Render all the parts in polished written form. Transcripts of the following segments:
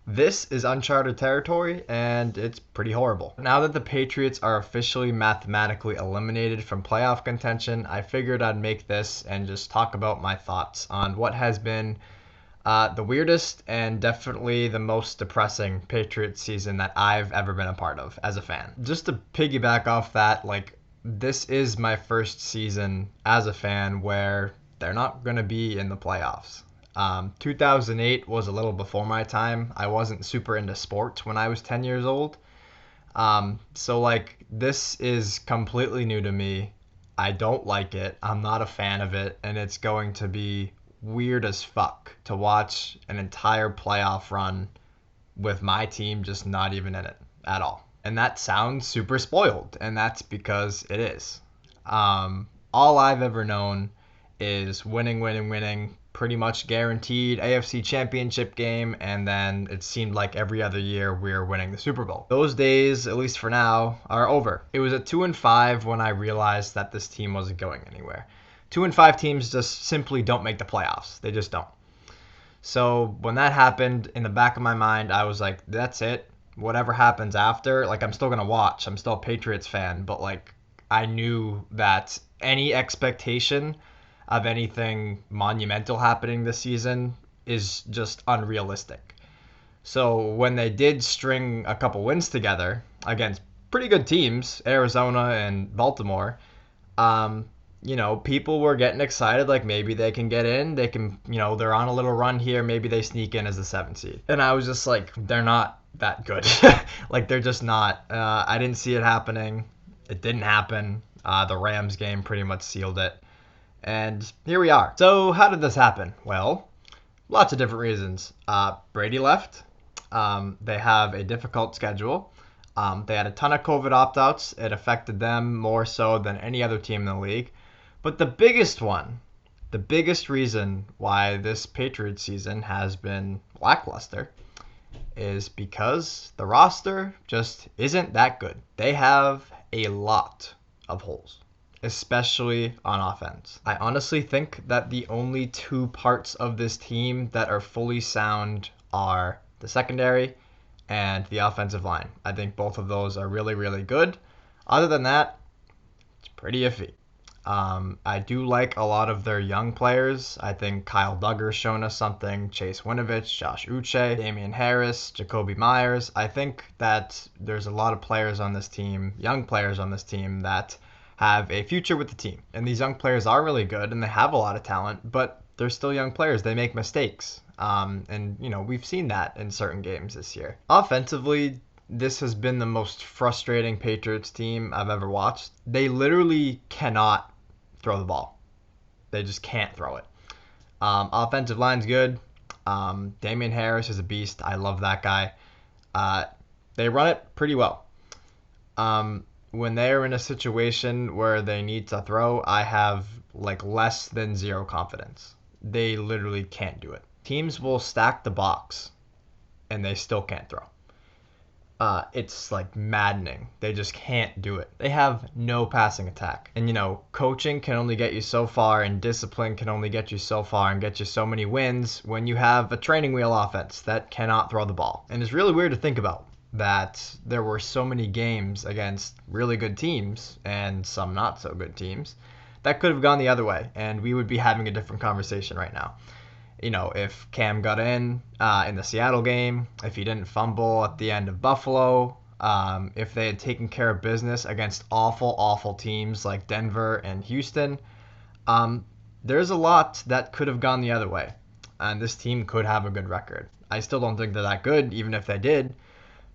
This is uncharted territory, and it's pretty horrible. Now that the Patriots are officially mathematically eliminated from playoff contention, I figured I'd make this and just talk about my thoughts on what has been the weirdest and definitely the most depressing Patriots season that I've ever been a part of as a fan. Just to piggyback off that, like, this is my first season as a fan where they're not going to be in the playoffs. 2008 was a little before my time. I wasn't super into sports when I was 10 years old. So, like, this is completely new to me. I don't like it. I'm not a fan of it. And it's going to be weird as fuck to watch an entire playoff run with my team just not even in it at all. And that sounds super spoiled, and that's because it is. All I've ever known is winning, winning, winning, pretty much guaranteed AFC championship game, and then it seemed like every other year we were winning the Super Bowl. Those days, at least for now, are over. It was at 2-5 when I realized that this team wasn't going anywhere. 2-5 teams just simply don't make the playoffs. They just don't. So when that happened, in the back of my mind, I was like, that's it. Whatever happens after, like, I'm still gonna watch. I'm still a Patriots fan, but like, I knew that any expectation of anything monumental happening this season is just unrealistic. So when they did string a couple wins together against pretty good teams, Arizona and Baltimore, um, people were getting excited, like maybe they can get in. They can, they're on a little run here. Maybe they sneak in as the 7th seed. And I was just like, they're not that good. Like, they're just not. I didn't see it happening. It didn't happen. The Rams game pretty much sealed it. And here we are. So how did this happen? Well, lots of different reasons. Brady left. They have a difficult schedule. They had a ton of COVID opt-outs. It affected them more so than any other team in the league. But the biggest one, the biggest reason why this Patriots season has been lackluster is because the roster just isn't that good. They have a lot of holes, especially on offense. I honestly think that the only two parts of this team that are fully sound are the secondary and the offensive line. I think both of those are really, really good. Other than that, it's pretty iffy. I do like a lot of their young players. I think Kyle Duggar's shown us something. Chase Winovich, Josh Uche, Damian Harris, Jacoby Myers. I think that there's a lot of players on this team, young players on this team, that have a future with the team. And these young players are really good and they have a lot of talent, but they're still young players. They make mistakes. And we've seen that in certain games this year. Offensively, this has been the most frustrating Patriots team I've ever watched. They literally cannot throw the ball. They just can't throw it. Offensive line's good. Damian Harris is a beast. I love that guy. They run it pretty well. When they're in a situation where they need to throw, I have like less than zero confidence. They literally can't do it. Teams will stack the box and they still can't throw. It's like maddening. They just can't do it. They have no passing attack. And coaching can only get you so far, and discipline can only get you so far and get you so many wins when you have a training wheel offense that cannot throw the ball. And it's really weird to think about that there were so many games against really good teams and some not so good teams that could have gone the other way, and we would be having a different conversation right now. If Cam got in the Seattle game, if he didn't fumble at the end of Buffalo, if they had taken care of business against awful, awful teams like Denver and Houston, there's a lot that could have gone the other way, and this team could have a good record. I still don't think they're that good, even if they did,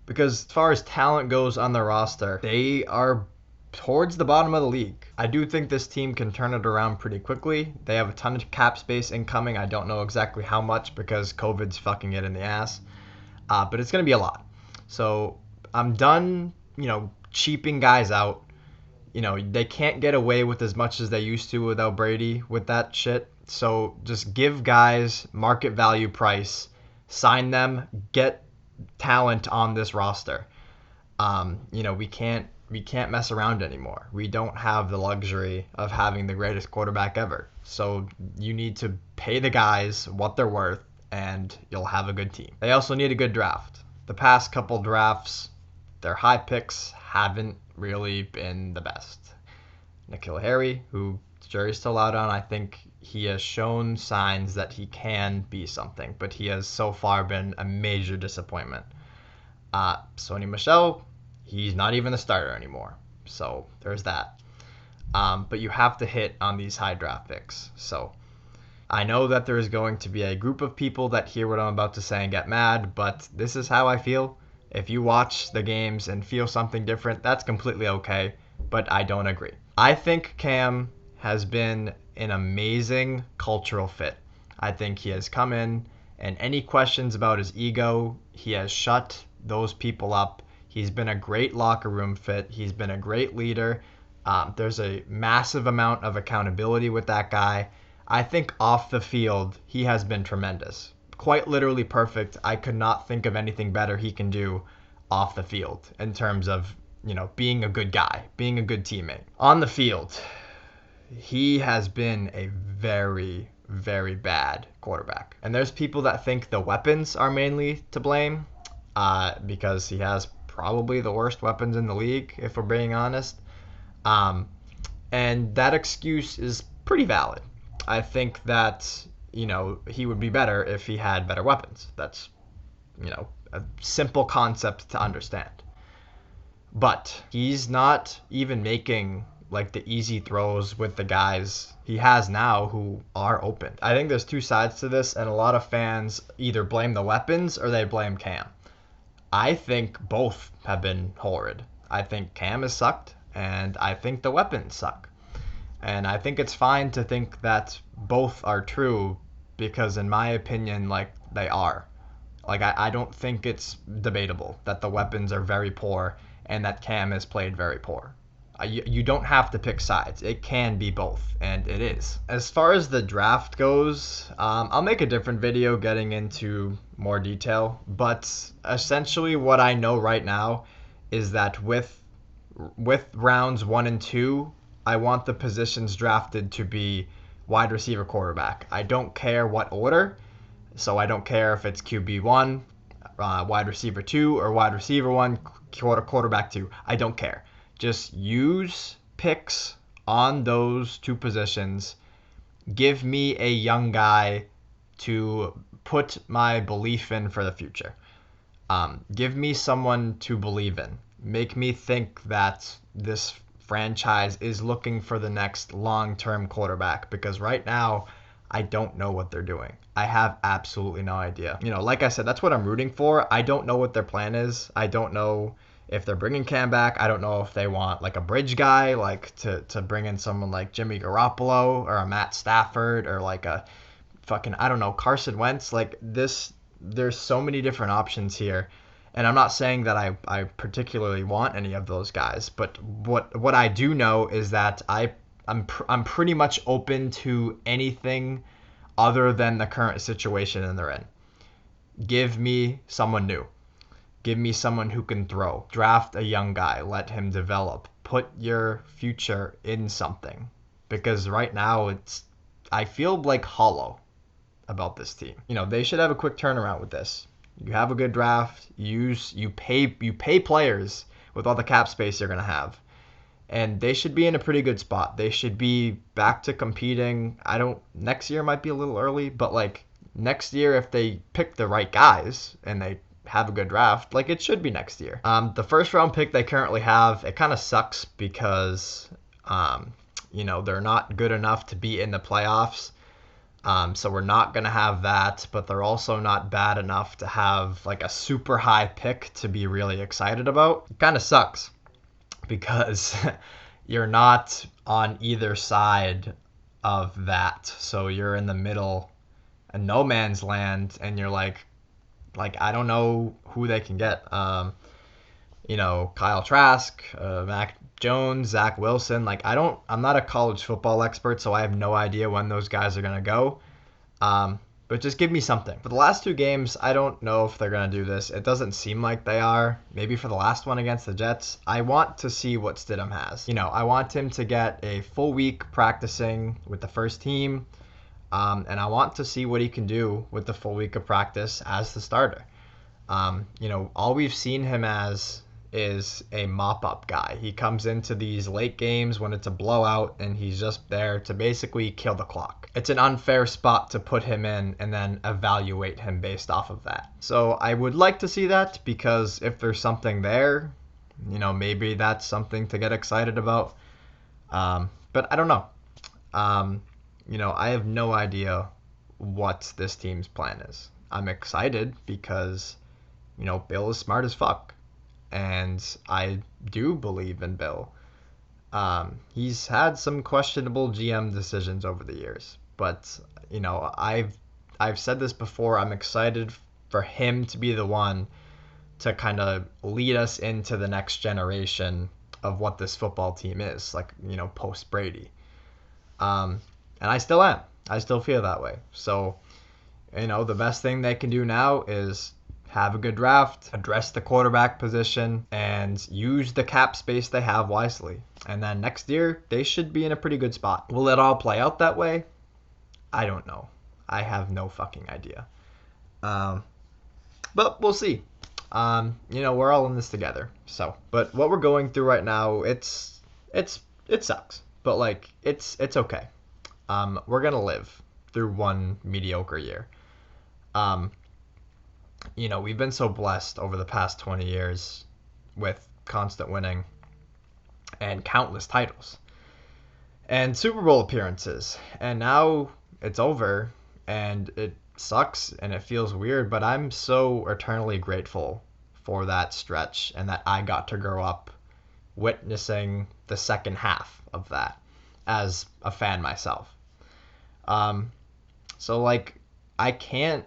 because as far as talent goes on their roster, they are towards the bottom of the league. I do think this team can turn it around pretty quickly. They have a ton of cap space incoming. I don't know exactly how much because COVID's fucking it in the ass. But it's going to be a lot. So I'm done, cheaping guys out. They can't get away with as much as they used to without Brady with that shit. So just give guys market value price, sign them, get talent on this roster. We can't mess around anymore. We don't have the luxury of having the greatest quarterback ever. So you need to pay the guys what they're worth and you'll have a good team. They also need a good draft. The past couple drafts, their high picks haven't really been the best. N'Keal Harry, who the jury's still out on, I think he has shown signs that he can be something, but he has so far been a major disappointment. Sony Michel, he's not even the starter anymore, so there's that. But you have to hit on these high draft picks. So I know that there is going to be a group of people that hear what I'm about to say and get mad, but this is how I feel. If you watch the games and feel something different, that's completely okay, but I don't agree. I think Cam has been an amazing cultural fit. I think he has come in, and any questions about his ego, he has shut those people up. He's been a great locker room fit. He's been a great leader. There's a massive amount of accountability with that guy. I think off the field, he has been tremendous. Quite literally perfect. I could not think of anything better he can do off the field in terms of, being a good guy, being a good teammate. On the field, he has been a very, very bad quarterback. And there's people that think the weapons are mainly to blame because he has probably the worst weapons in the league, if we're being honest. And that excuse is pretty valid. I think that, he would be better if he had better weapons. That's, a simple concept to understand. But he's not even making like the easy throws with the guys he has now who are open. I think there's two sides to this, and a lot of fans either blame the weapons or they blame Cam. I think both have been horrid. I think Cam has sucked, and I think the weapons suck. And I think it's fine to think that both are true because, in my opinion, like, they are. Like, I don't think it's debatable that the weapons are very poor and that Cam has played very poor. You don't have to pick sides. It can be both, and it is. As far as the draft goes, I'll make a different video getting into more detail, but essentially what I know right now is that with rounds 1 and 2, I want the positions drafted to be wide receiver, quarterback. I don't care what order, so I don't care if it's QB1, wide receiver 2, or wide receiver 1, quarterback 2. I don't care. Just use picks on those two positions. Give me a young guy to put my belief in for the future. Give me someone to believe in. Make me think that this franchise is looking for the next long-term quarterback, because right now I don't know what they're doing. I have absolutely no idea. Like I said, that's what I'm rooting for. I don't know what their plan is. I don't know if they're bringing Cam back. I don't know if they want like a bridge guy, like to bring in someone like Jimmy Garoppolo or a Matt Stafford or like a fucking, I don't know, Carson Wentz. Like this, there's so many different options here. And I'm not saying that I particularly want any of those guys, but what I do know is that I'm pretty much open to anything other than the current situation they're in. Give me someone new. Give me someone who can throw. Draft a young guy. Let him develop. Put your future in something. Because right now I feel like hollow about this team. They should have a quick turnaround with this. You have a good draft. You pay players with all the cap space you're gonna have. And they should be in a pretty good spot. They should be back to competing. Next year might be a little early, but like next year, if they pick the right guys and they have a good draft, like it should be next year. The first round pick they currently have, it kind of sucks because, they're not good enough to be in the playoffs. So we're not going to have that, but they're also not bad enough to have like a super high pick to be really excited about. It kind of sucks because you're not on either side of that. So you're in the middle, a no man's land, and you're like I don't know who they can get. Kyle Trask, Mac Jones, Zach Wilson. I'm not a college football expert, so I have no idea when those guys are gonna go. But just give me something. For the last 2 games, I don't know if they're going to do this. It doesn't seem like they are. Maybe for the last one against the Jets. I want to see what Stidham has. I want him to get a full week practicing with the first team. And I want to see what he can do with the full week of practice as the starter. All we've seen him as is a mop-up guy. He comes into these late games when it's a blowout, and he's just there to basically kill the clock. It's an unfair spot to put him in and then evaluate him based off of that. So I would like to see that, because if there's something there, maybe that's something to get excited about. But I don't know. I have no idea what this team's plan is. I'm excited because, Bill is smart as fuck. And I do believe in Bill. He's had some questionable GM decisions over the years. But, I've said this before. I'm excited for him to be the one to kind of lead us into the next generation of what this football team is, like, post Brady. And I still am. I still feel that way. So, the best thing they can do now is have a good draft, address the quarterback position, and use the cap space they have wisely. And then next year, they should be in a pretty good spot. Will it all play out that way? I don't know. I have no fucking idea. But we'll see. We're all in this together. So, but what we're going through right now, it sucks. But like, it's okay. We're gonna live through one mediocre year. We've been so blessed over the past 20 years with constant winning and countless titles and Super Bowl appearances. And now it's over, and it sucks and it feels weird, but I'm so eternally grateful for that stretch and that I got to grow up witnessing the second half of that as a fan myself. So like, I can't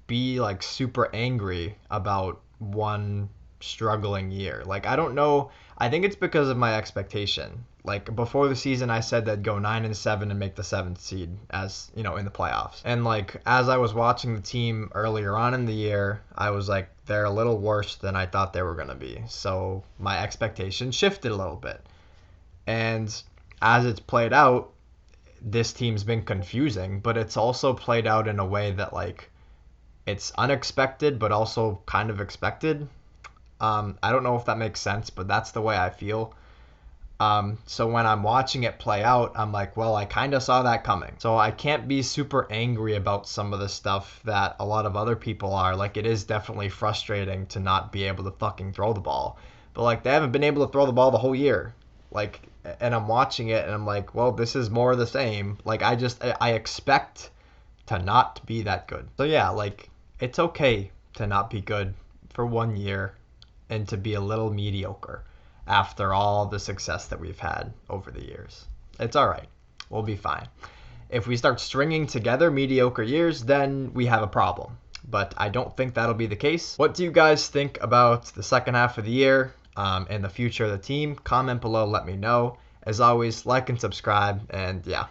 be like super angry about one struggling year. Like, I don't know. I think it's because of my expectation. Like, before the season, I said they'd go 9-7 and make the 7th seed, as in the playoffs. And like, as I was watching the team earlier on in the year, I was like, they're a little worse than I thought they were gonna be. So my expectation shifted a little bit. And as it's played out, this team's been confusing, but it's also played out in a way that like, it's unexpected, but also kind of expected. I don't know if that makes sense, but that's the way I feel. So when I'm watching it play out, I'm like, well, I kind of saw that coming. So I can't be super angry about some of the stuff that a lot of other people are. Like, it is definitely frustrating to not be able to fucking throw the ball. But like, they haven't been able to throw the ball the whole year. Like, and I'm watching it and I'm like, well, this is more of the same. Like, I expect to not be that good. So yeah, like, it's okay to not be good for 1 year and to be a little mediocre after all the success that we've had over the years. It's all right. We'll be fine. If we start stringing together mediocre years, then we have a problem. But I don't think that'll be the case. What do you guys think about the second half of the year and the future of the team? Comment below, let me know. As always, like and subscribe, and yeah.